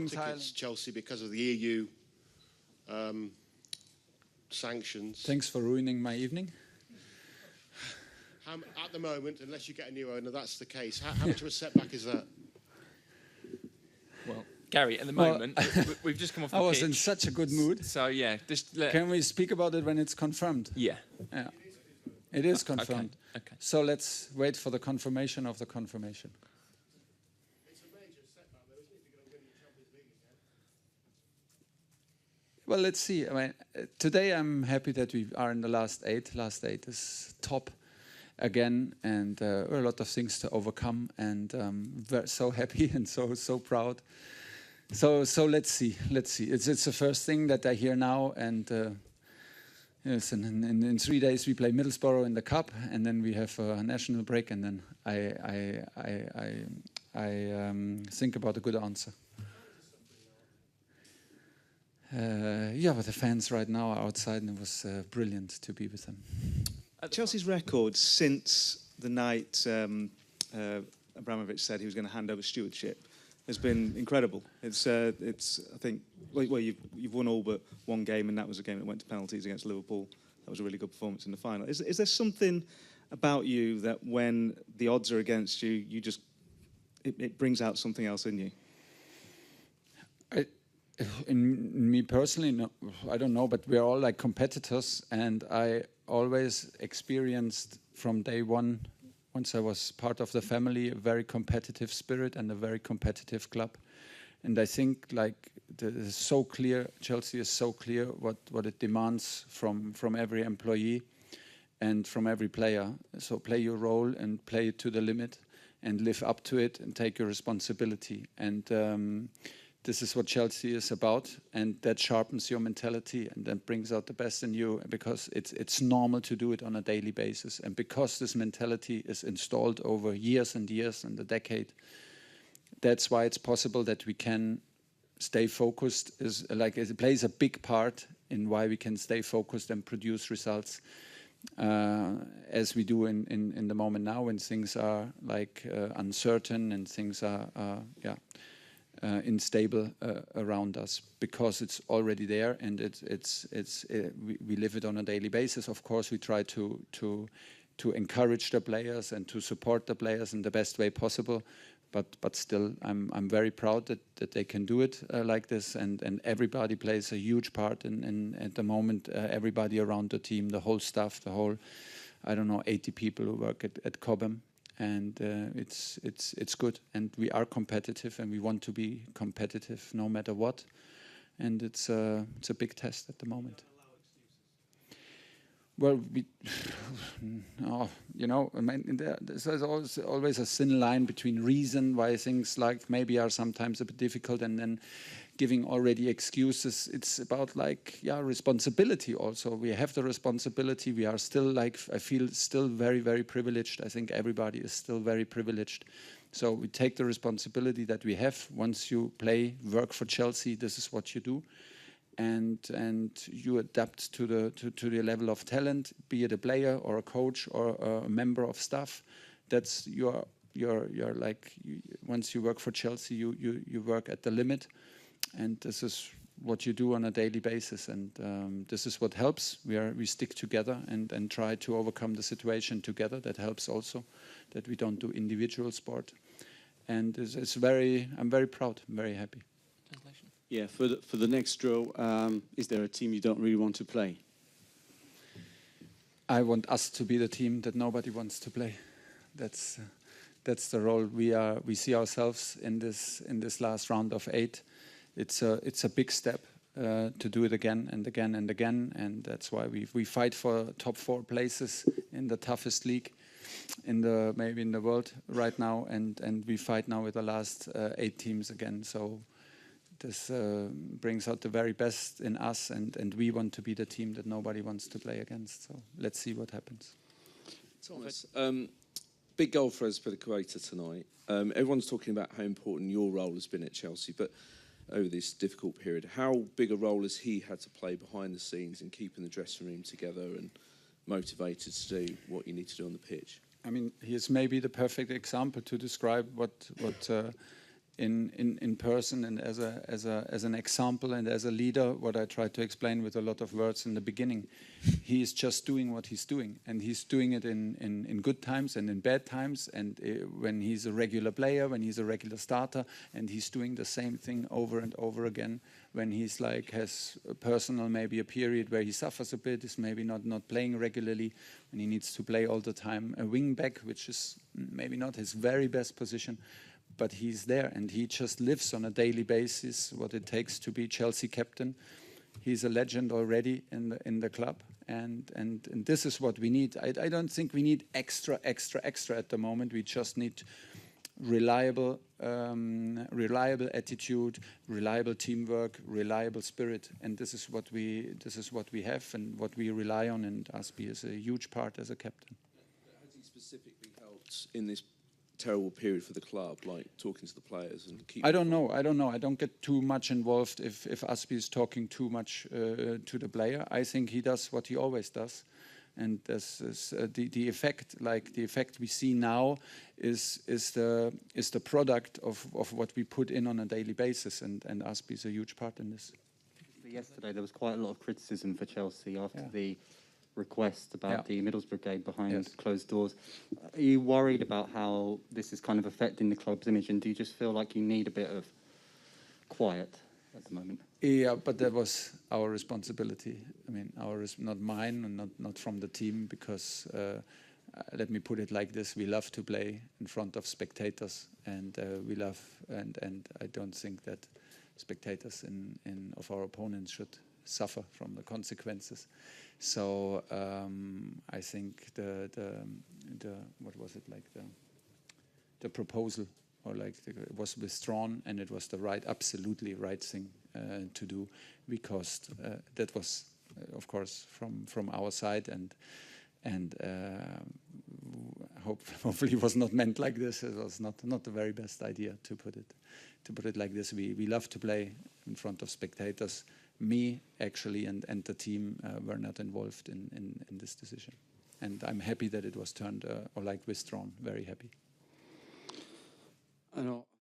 tickets, Chelsea, because of the EU sanctions. Thanks for ruining my evening. At the moment, unless you get a new owner, that's the case. How much of a setback is that? Well, Gary, at the moment, we've just come off the pitch. I was in such a good mood. So, yeah. Can we speak about it when it's confirmed? Yeah. It is confirmed. Okay. So let's wait for the confirmation of the confirmation. It's a major setback, though, isn't it, if you're going to win the Champions League again? Well, let's see. I mean, today I'm happy that we are in the last 8. Last 8 is top again, and a lot of things to overcome, and so happy and so proud. So let's see. It's the first thing that I hear now, and yes, and in 3 days we play Middlesbrough in the cup, and then we have a national break, and then I think about a good answer. But the fans right now are outside, and it was brilliant to be with them. Chelsea's record since the night Abramovich said he was going to hand over stewardship has been incredible. It's I think, well, you've won all but one game, and that was a game that went to penalties against Liverpool. That was a really good performance in the final. Is there something about you that when the odds are against you, it brings out something else in you? In me personally, no, I don't know, but we're all like competitors, and I always experienced from day one, once I was part of the family, a very competitive spirit and a very competitive club. And I think like it's so clear, Chelsea is so clear what it demands from every employee and from every player. So play your role and play it to the limit and live up to it and take your responsibility. And this is what Chelsea is about, and that sharpens your mentality and then brings out the best in you, because it's normal to do it on a daily basis. And because this mentality is installed over years and years and a decade, that's why it's possible that we can stay focused. It plays a big part in why we can stay focused and produce results as we do in the moment now, when things are uncertain and things are unstable around us, because it's already there, and we live it on a daily basis. Of course, we try to encourage the players and to support the players in the best way possible. But still, I'm very proud that they can do it like this, and everybody plays a huge part in at the moment. Everybody around the team, the whole staff, the whole 80 people who work at Cobham. And it's good, and we are competitive, and we want to be competitive no matter what. And it's a big test at the moment. Well, there's always a thin line between reason why things like maybe are sometimes a bit difficult, and then giving already excuses. It's about responsibility also. We have the responsibility. We are still I feel still very, very privileged. I think everybody is still very privileged. So we take the responsibility that we have. Once you work for Chelsea, this is what you do. And you adapt to the level of talent, be it a player or a coach or a member of staff. That's once you work for Chelsea, you work at the limit. And this is what you do on a daily basis, and this is what helps. We stick together and try to overcome the situation together. That helps also, that we don't do individual sport. And I'm very proud. I'm very happy. Translation. Yeah, for the next draw, is there a team you don't really want to play? I want us to be the team that nobody wants to play. That's the role we see ourselves in this last round of 8. It's a big step to do it again and again and again, and that's why we fight for top 4 places in the toughest league maybe in the world right now, and we fight now with the last 8 teams again. So this brings out the very best in us, and we want to be the team that nobody wants to play against. So let's see what happens. Thomas, big goal for Azpilicueta tonight. Everyone's talking about how important your role has been at Chelsea, but over this difficult period, how big a role has he had to play behind the scenes in keeping the dressing room together and motivated to do what you need to do on the pitch? I mean, he is maybe the perfect example to describe what in person and as an example and as a leader, what I tried to explain with a lot of words in the beginning. He is just doing what he's doing, and he's doing it in good times and in bad times, and when he's a regular player, when he's a regular starter, and he's doing the same thing over and over again. When he's like has a personal, maybe a period where he suffers a bit, is maybe not playing regularly, and he needs to play all the time a wing back, which is maybe not his very best position. But he's there, and he just lives on a daily basis what it takes to be Chelsea captain. He's a legend already in the club, and this is what we need. I don't think we need extra at the moment. We just need reliable attitude, reliable teamwork, reliable spirit, and this is what we have and what we rely on. And Aspi is a huge part as a captain. Has he specifically helped in this terrible period for the club, like talking to the players and keep? I don't know. I don't get too much involved if Aspi is talking too much to the player. I think he does what he always does, and this is the effect. Like the effect we see now is the product of what we put in on a daily basis, and Aspi is a huge part in this. Yesterday there was quite a lot of criticism for Chelsea after the request about the Middles Brigade behind closed doors. Are you worried about how this is kind of affecting the club's image, and do you just feel like you need a bit of quiet at the moment? Yeah, but that was our responsibility. I mean, not mine and not from the team, because let me put it like this: we love to play in front of spectators, and we love, and I don't think that spectators of our opponents should suffer from the consequences. So I think the what was it, like the proposal, or like it was withdrawn, and it was the absolutely right thing to do, because that was of course from our side, and hopefully it was not meant like this. It was not the very best idea to put it like this. We love to play in front of spectators. Me, actually, and the team were not involved in this decision. And I'm happy that it was turned, or like withdrawn, very happy. Alors,